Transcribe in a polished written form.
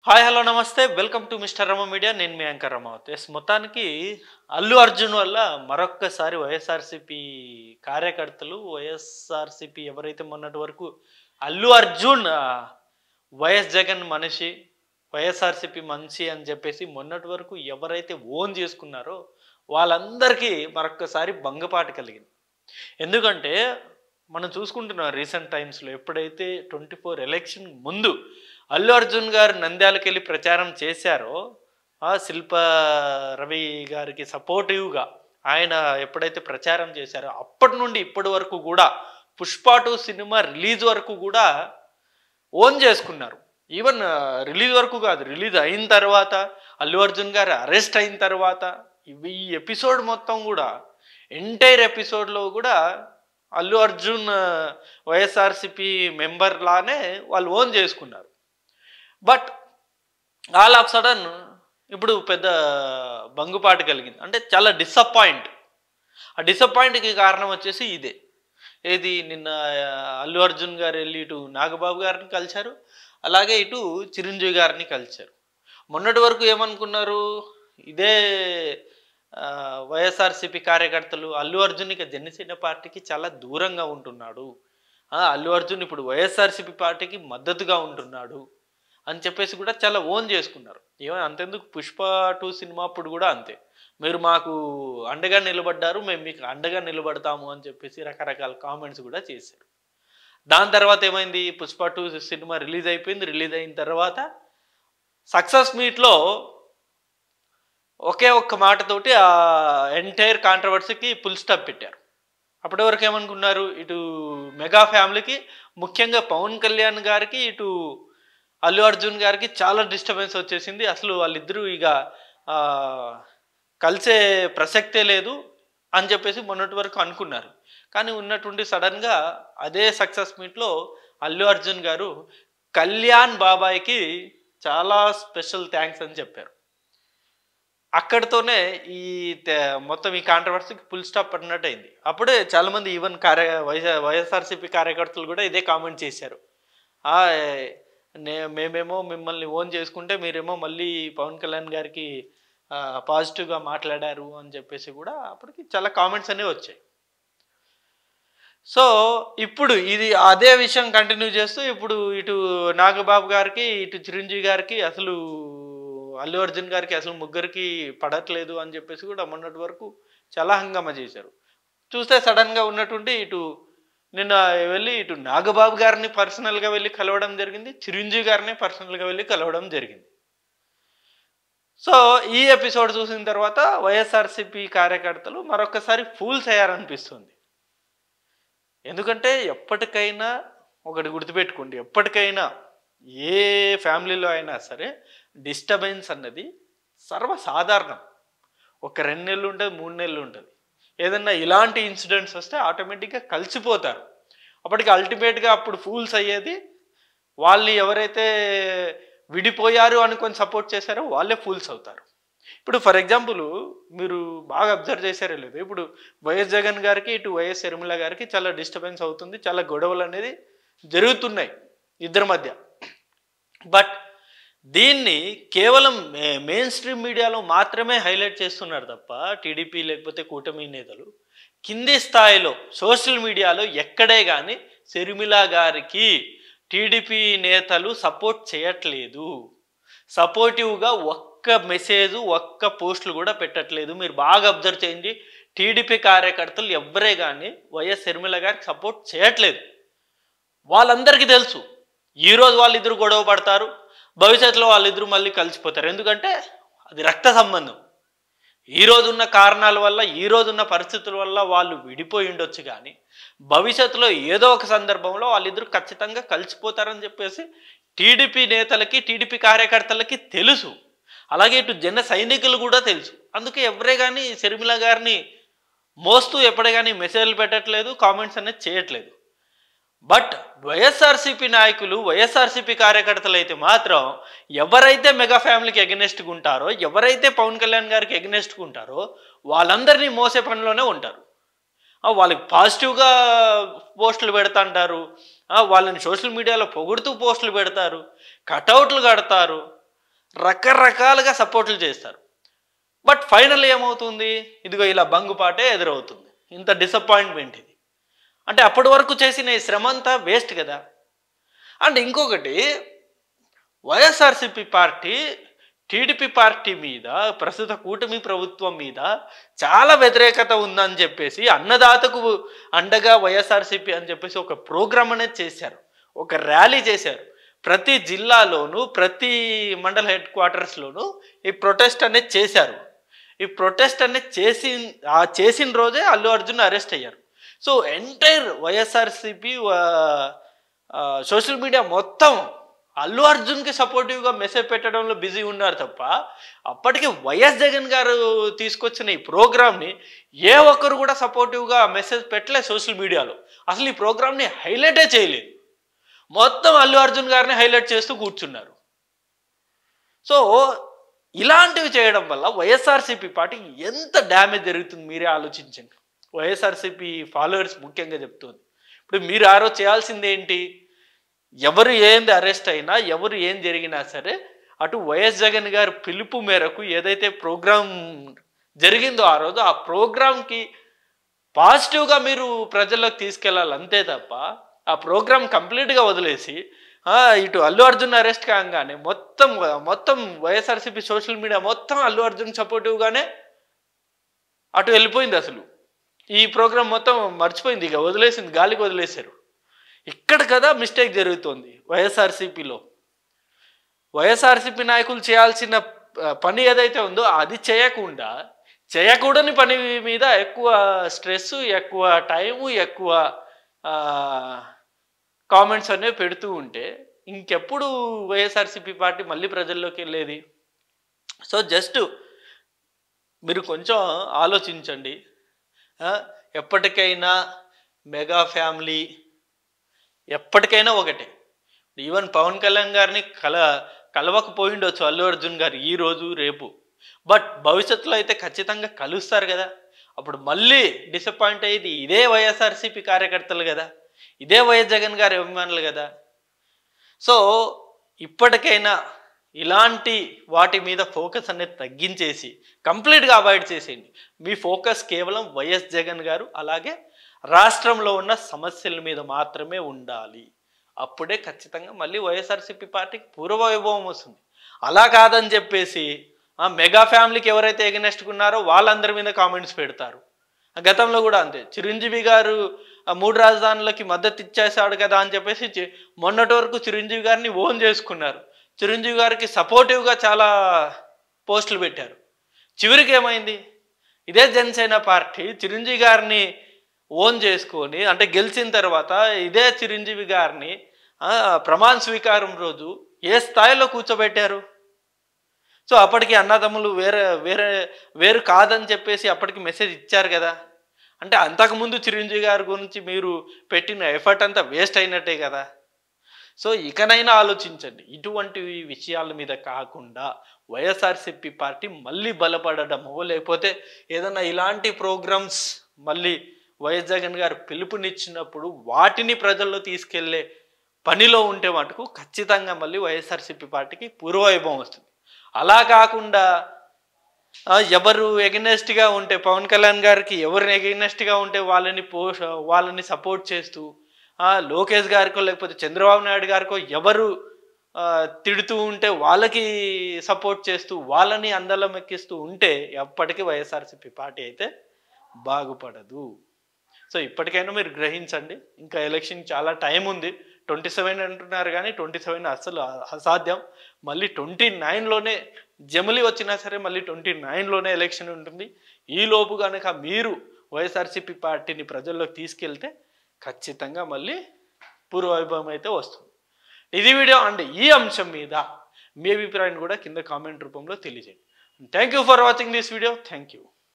Hi hello నమస్తే welcome to mister Rama media. నేను మీ anchor Ramavath. మొత్తానికి అల్లు అర్జున్ వల్ల మరొక్కసారి వైఎస్ఆర్సీపీ కార్యకర్తలు వైఎస్ఆర్సీపీ ఎవరైతే మొన్నటి వరకు అల్లు అర్జున్ వైఎస్ జగన్ మనిషి వైఎస్ఆర్సీపీ మనిషి అని చెప్పేసి మొన్నటి వరకు ఎవరైతే ఓన్ చేసుకున్నారో వాళ్ళందరికీ మరొక్కసారి భంగపాటు కలిగింది. ఎందుకంటే మనం చూసుకుంటున్నాం రీసెంట్ టైమ్స్లో ఎప్పుడైతే 24 ఎలక్షన్ ముందు అల్లు అర్జున్ గారు నంద్యాలకు వెళ్ళి ప్రచారం చేశారో శిల్ప రవి గారికి సపోర్టివ్గా ఆయన ఎప్పుడైతే ప్రచారం చేశారో అప్పటి నుండి ఇప్పటి వరకు కూడా పుష్ప 2 సినిమా రిలీజ్ వరకు కూడా ఓన్ చేసుకున్నారు. ఈవెన్ రిలీజ్ వరకు కాదు, రిలీజ్ అయిన తర్వాత అల్లు అర్జున్ గారు అరెస్ట్ అయిన తర్వాత ఈ ఎపిసోడ్ మొత్తం కూడా ఎంటైర్ ఎపిసోడ్లో కూడా అల్లు అర్జున్ వైఎస్ఆర్సీపీ మెంబర్ లానే వాళ్ళు ఓన్ చేసుకున్నారు. బట్ ఆల్ ఆఫ్ సడన్ ఇప్పుడు పెద్ద భంగుపాటు కలిగింది. అంటే చాలా డిసప్పాయింట్. ఆ డిసప్పాయింట్కి కారణం వచ్చేసి ఇదే. ఏది నిన్న అల్లు అర్జున్ గారు వెళ్ళి ఇటు నాగబాబు గారిని కలిశారు, అలాగే ఇటు చిరంజీవి గారిని కలిశారు. మొన్నటి వరకు ఏమనుకున్నారు, ఇదే వైఎస్ఆర్సీపీ కార్యకర్తలు అల్లు అర్జున్ ఇక జనసేన పార్టీకి చాలా దూరంగా ఉంటున్నాడు, అల్లు అర్జున్ ఇప్పుడు వైఎస్ఆర్సీపీ పార్టీకి మద్దతుగా ఉంటున్నాడు అని చెప్పేసి కూడా చాలా ఓన్ చేసుకున్నారు. ఏమో అంతెందుకు పుష్ప 2 సినిమా అప్పుడు కూడా అంతే, మీరు మాకు అండగా నిలబడ్డారు, మేము మీకు అండగా నిలబడతాము అని చెప్పేసి రకరకాల కామెంట్స్ కూడా చేశారు. దాని తర్వాత ఏమైంది, పుష్ప 2 సినిమా రిలీజ్ అయిపోయింది. రిలీజ్ అయిన తర్వాత సక్సెస్ మీట్లో ఒకే ఒక్క మాటతోటి ఆ ఎంటైర్ కాంట్రవర్సీకి ఫుల్ స్టాప్ పెట్టారు. అప్పటి వరకు ఏమనుకున్నారు, ఇటు మెగా ఫ్యామిలీకి ముఖ్యంగా పవన్ కళ్యాణ్ గారికి ఇటు అల్లు అర్జున్ గారికి చాలా డిస్టర్బెన్స్ వచ్చేసింది. అసలు వాళ్ళిద్దరూ ఇక కలిసే ప్రసక్తే లేదు అని చెప్పేసి మొన్నటి వరకు అనుకున్నారు. కానీ ఉన్నటువంటి సడన్గా అదే సక్సెస్ మీట్లో అల్లు అర్జున్ గారు కళ్యాణ్ బాబాయ్కి చాలా స్పెషల్ థ్యాంక్స్ అని చెప్పారు. అక్కడితోనే ఈ మొత్తం ఈ కాంట్రవర్సీకి ఫుల్ స్టాప్ పడినట్టు అయింది. అప్పుడే చాలామంది ఈవెన్ వైఎస్ఆర్సీపీ కార్యకర్తలు కూడా ఇదే కామెంట్ చేశారు, మేమేమో మిమ్మల్ని ఓన్ చేసుకుంటే మీరేమో మళ్ళీ పవన్ కళ్యాణ్ గారికి పాజిటివ్గా మాట్లాడారు అని చెప్పేసి కూడా అప్పటికి చాలా కామెంట్స్ అనేవి వచ్చాయి. సో ఇప్పుడు ఇది అదే విషయం కంటిన్యూ చేస్తూ ఇప్పుడు ఇటు నాగబాబు గారికి ఇటు చిరంజీవి గారికి అసలు అల్లు అర్జున్ గారికి అసలు ముగ్గురికి పడట్లేదు అని చెప్పేసి కూడా మొన్నటి వరకు చాలా హంగామా చేశారు. చూస్తే సడన్గా ఉన్నటువంటి ఇటు నిన్న వెళ్ళి ఇటు నాగబాబు గారిని పర్సనల్గా వెళ్ళి కలవడం జరిగింది, చిరంజీవి గారిని పర్సనల్గా వెళ్ళి కలవడం జరిగింది. సో ఈ ఎపిసోడ్ చూసిన తర్వాత వైఎస్ఆర్సీపీ కార్యకర్తలు మరొకసారి ఫూల్స్ అయ్యారనిపిస్తుంది. ఎందుకంటే ఎప్పటికైనా ఒకటి గుర్తుపెట్టుకోండి, ఎప్పటికైనా ఏ ఫ్యామిలీలో అయినా సరే డిస్టర్బెన్స్ అన్నది సర్వసాధారణం. ఒక 2 నెలలు ఉంటుంది, 3 నెలలు ఉంటుంది. ఏదన్నా ఇలాంటి ఇన్సిడెంట్స్ వస్తే ఆటోమేటిక్గా కలిసిపోతారు. అప్పటికి అల్టిమేట్గా అప్పుడు ఫూల్స్ అయ్యేది వాళ్ళు ఎవరైతే విడిపోయారు అనుకొని సపోర్ట్ చేశారో వాళ్ళే ఫూల్స్ అవుతారు. ఇప్పుడు ఫర్ ఎగ్జాంపుల్ మీరు బాగా అబ్జర్వ్ చేశారో లేదు, ఇప్పుడు వైఎస్ జగన్ గారికి ఇటు వైఎస్ షర్మిల గారికి చాలా డిస్టర్బెన్స్ అవుతుంది, చాలా గొడవలు అనేది జరుగుతున్నాయి ఇద్దరి మధ్య. బట్ దీన్ని కేవలం మెయిన్ స్ట్రీమ్ మీడియాలో మాత్రమే హైలైట్ చేస్తున్నారు తప్ప టీడీపీ లేకపోతే కూటమి నేతలు కింది స్థాయిలో సోషల్ మీడియాలో ఎక్కడే కానీ షర్మిల గారికి టీడీపీ నేతలు సపోర్ట్ చేయట్లేదు, సపోర్టివ్గా ఒక్క మెసేజ్ ఒక్క పోస్టులు కూడా పెట్టట్లేదు. మీరు బాగా అబ్జర్వ్ చేయండి, టీడీపీ కార్యకర్తలు ఎవరే కానీ వైఎస్ షర్మిల గారికి సపోర్ట్ చేయట్లేదు. వాళ్ళందరికీ తెలుసు ఈరోజు వాళ్ళిద్దరు గొడవ పడతారు, భవిష్యత్తులో వాళ్ళిద్దరూ మళ్ళీ కలిసిపోతారు. ఎందుకంటే అది రక్త సంబంధం. ఈరోజున్న కారణాల వల్ల ఈరోజున్న పరిస్థితుల వల్ల వాళ్ళు విడిపోయి ఉండొచ్చు, కానీ భవిష్యత్తులో ఏదో ఒక సందర్భంలో వాళ్ళిద్దరూ ఖచ్చితంగా కలిసిపోతారని చెప్పేసి టీడీపీ నేతలకి టీడీపీ కార్యకర్తలకి తెలుసు. అలాగే ఇటు జన సైనికులు కూడా తెలుసు. అందుకే ఎవరే కానీ షర్మిల గారిని మోస్తూ ఎప్పుడే కానీ మెసేజ్లు పెట్టట్లేదు, కామెంట్స్ అనేది చేయట్లేదు. బట్ వైఎస్ఆర్సీపీ నాయకులు వైఎస్ఆర్సీపీ కార్యకర్తలు అయితే మాత్రం ఎవరైతే మెగా ఫ్యామిలీకి ఎగనెస్ట్గా ఉంటారో ఎవరైతే పవన్ కళ్యాణ్ గారికి ఎగనెస్ట్గా ఉంటారో వాళ్ళందరినీ మోసే పనిలోనే ఉంటారు. వాళ్ళకి పాజిటివ్గా పోస్టులు పెడతాంటారు, వాళ్ళని సోషల్ మీడియాలో పొగుడుతూ పోస్టులు పెడతారు, కటౌట్లు కడతారు, రకరకాలుగా సపోర్ట్లు చేస్తారు. బట్ ఫైనల్ ఏమవుతుంది, ఇదిగో ఇలా బంగుపాటే ఎదురవుతుంది. ఇంత డిసప్పాయింట్మెంట్ ఇది. అంటే అప్పటి వరకు చేసిన ఈ శ్రమ అంతా వేస్ట్ కదా. అండ్ ఇంకొకటి, వైఎస్ఆర్సిపి పార్టీ టీడీపీ పార్టీ మీద, ప్రస్తుత కూటమి ప్రభుత్వం మీద చాలా వ్యతిరేకత ఉందని చెప్పేసి అన్నదాతకు అండగా వైఎస్ఆర్సిపి అని చెప్పేసి ఒక ప్రోగ్రామ్ అనేది చేశారు, ఒక ర్యాలీ చేశారు. ప్రతి జిల్లాలోనూ ప్రతి మండల హెడ్ క్వార్టర్స్లోనూ ఈ ప్రొటెస్ట్ అనేది చేశారు. ఈ ప్రొటెస్ట్ అనేది చేసిన రోజే అల్లు అర్జున్ అరెస్ట్ అయ్యారు. So entire YSRCP social media మొత్తం అల్లు అర్జున్కి సపోర్టివ్గా మెసేజ్ పెట్టడంలో బిజీ ఉన్నారు తప్ప, అప్పటికి వైఎస్ జగన్ గారు తీసుకొచ్చిన ఈ ప్రోగ్రామ్ని ఏ ఒక్కరు కూడా సపోర్టివ్గా మెసేజ్ పెట్టలేదు సోషల్ మీడియాలో. అసలు ఈ ప్రోగ్రామ్ని హైలైటే చేయలేదు. మొత్తం అల్లు అర్జున్ గారిని హైలైట్ చేస్తూ కూర్చున్నారు. సో ఇలాంటివి చేయడం వల్ల వైఎస్ఆర్సిపి పార్టీకి ఎంత డ్యామేజ్ జరుగుతుంది మీరే ఆలోచించండి. వైఎస్ఆర్సిపి ఫాలోవర్స్ ముఖ్యంగా చెప్తుంది. ఇప్పుడు మీరు ఆ రోజు చేయాల్సింది ఏంటి, ఎవరు ఏంది అరెస్ట్ అయినా, ఎవరు ఏం జరిగినా సరే, అటు వైఎస్ జగన్ గారి పిలుపు మేరకు ఏదైతే ప్రోగ్రాం జరిగిందో ఆ రోజు, ఆ ప్రోగ్రాంకి పాజిటివ్గా మీరు ప్రజల్లోకి తీసుకెళ్ళాలి అంతే తప్ప, ఆ ప్రోగ్రాం కంప్లీట్గా వదిలేసి ఇటు అల్లు అర్జున్ అరెస్ట్ కాగానే మొత్తం వైఎస్ఆర్సిపి సోషల్ మీడియా మొత్తం అల్లు అర్జున్ సపోర్టివ్గానే అటు వెళ్ళిపోయింది. అసలు ఈ ప్రోగ్రాం మొత్తం మర్చిపోయింది, ఇక వదిలేసింది, గాలికి వదిలేశారు. ఇక్కడ కదా మిస్టేక్ జరుగుతుంది వైఎస్ఆర్సిపిలో. వైఎస్ఆర్సిపి నాయకులు చేయాల్సిన పని ఏదైతే ఉందో అది చేయకూడని పని మీద ఎక్కువ స్ట్రెస్, ఎక్కువ టైము, ఎక్కువ కామెంట్స్ అనేవి పెడుతూ ఉంటే ఇంకెప్పుడు వైఎస్ఆర్సిపి పార్టీ మళ్ళీ ప్రజల్లోకి వెళ్ళేది? సో జస్ట్ మీరు కొంచెం ఆలోచించండి. ఎప్పటికైనా మెగా ఫ్యామిలీ ఎప్పటికైనా ఒకటే. ఈవెన్ పవన్ కళ్యాణ్ గారిని కలవకపోయిండొచ్చు అల్లు అర్జున్ గారు ఈరోజు రేపు, బట్ భవిష్యత్తులో అయితే ఖచ్చితంగా కలుస్తారు కదా. అప్పుడు మళ్ళీ డిసప్పాయింట్ అయ్యేది ఇదే వైఎస్ఆర్సిపి కార్యకర్తలు కదా, ఇదే వైఎస్ జగన్ గారి అభిమానులు కదా. సో ఇప్పటికైనా ఇలాంటి వాటి మీద ఫోకస్ అనేది తగ్గించేసి కంప్లీట్గా అవాయిడ్ చేసేయండి. మీ ఫోకస్ కేవలం వైఎస్ జగన్ గారు అలాగే రాష్ట్రంలో ఉన్న సమస్యల మీద మాత్రమే ఉండాలి. అప్పుడే ఖచ్చితంగా మళ్ళీ వైఎస్ఆర్సిపి పార్టీకి పూర్వవైభవం వస్తుంది. అలా కాదని చెప్పేసి మెగా ఫ్యామిలీకి ఎవరైతే ఎగనెస్ట్గా ఉన్నారో వాళ్ళందరి మీద కామెంట్స్ పెడతారు. గతంలో కూడా అంతే, చిరంజీవి గారు 3 రాజధానులకి మద్దతు ఇచ్చేసాడు కదా అని చెప్పేసి మొన్నటి వరకు చిరంజీవి గారిని ఓన్ చేసుకున్నారు. చిరంజీవి గారికి సపోర్టివ్గా చాలా పోస్టులు పెట్టారు. చివరికి ఏమైంది, ఇదే జనసేన పార్టీ చిరంజీవి గారిని ఓన్ చేసుకొని, అంటే గెలిచిన తర్వాత ఇదే చిరంజీవి గారిని ప్రమాణ స్వీకారం రోజు ఏ స్థాయిలో కూర్చోబెట్టారు. సో అప్పటికి అన్నదమ్ములు వేరు కాదని చెప్పేసి అప్పటికి మెసేజ్ ఇచ్చారు కదా. అంటే అంతకుముందు చిరంజీవి గారి గురించి మీరు పెట్టిన ఎఫర్ట్ అంతా వేస్ట్ అయినట్టే కదా. సో ఇకనైనా ఆలోచించండి. ఇటువంటి విషయాల మీద కాకుండా వైఎస్ఆర్సిపి పార్టీ మళ్ళీ బలపడడమో, లేకపోతే ఏదైనా ఇలాంటి ప్రోగ్రామ్స్ మళ్ళీ వైఎస్ జగన్ గారు పిలుపునిచ్చినప్పుడు వాటిని ప్రజల్లో తీసుకెళ్లే పనిలో ఉంటే మటుకు ఖచ్చితంగా మళ్ళీ వైఎస్ఆర్సిపి పార్టీకి పూర్వవైభవం వస్తుంది. అలా కాకుండా ఎవరు ఎగనెస్ట్గా ఉంటే, పవన్ కళ్యాణ్ గారికి ఎవరిని ఎగనెస్ట్గా ఉంటే వాళ్ళని సపోర్ట్ చేస్తూ, లోకేష్ గారికో లేకపోతే చంద్రబాబు నాయుడు గారికో ఎవరు తిడుతూ ఉంటే వాళ్ళకి సపోర్ట్ చేస్తూ వాళ్ళని అందలం ఎక్కిస్తూ ఉంటే ఎప్పటికీ వైఎస్ఆర్సిపి పార్టీ అయితే బాగుపడదు. సో ఇప్పటికైనా మీరు గ్రహించండి. ఇంకా ఎలక్షన్ చాలా టైం ఉంది. 27 అంటున్నారు కానీ 27 అసలు అసాధ్యం. మళ్ళీ 29లోనే జమిలి వచ్చినా సరే మళ్ళీ 29లోనే ఎలక్షన్ ఉంటుంది. ఈలోపు కనుక మీరు వైఎస్ఆర్సిపి పార్టీని ప్రజల్లోకి తీసుకెళ్తే ఖచ్చితంగా మళ్ళీ పూర్వవైభవం అయితే వస్తుంది. ఇది వీడియో. అండ్ ఈ అంశం మీద మీ అభిప్రాయాన్ని కూడా కింద కామెంట్ రూపంలో తెలియజేయండి. Thank you for watching this video. Thank you.